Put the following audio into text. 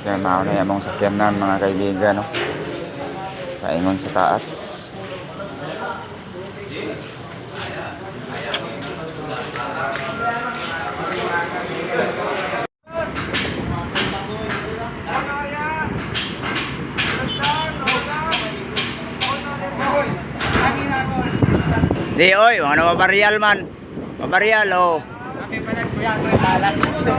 kaya mauna yung among sakyanan mga kaibigan, no? Paingon sa taas. Di oy, mga mabaryal man. Mabaryal oh. Kami pala kuya, talas. So,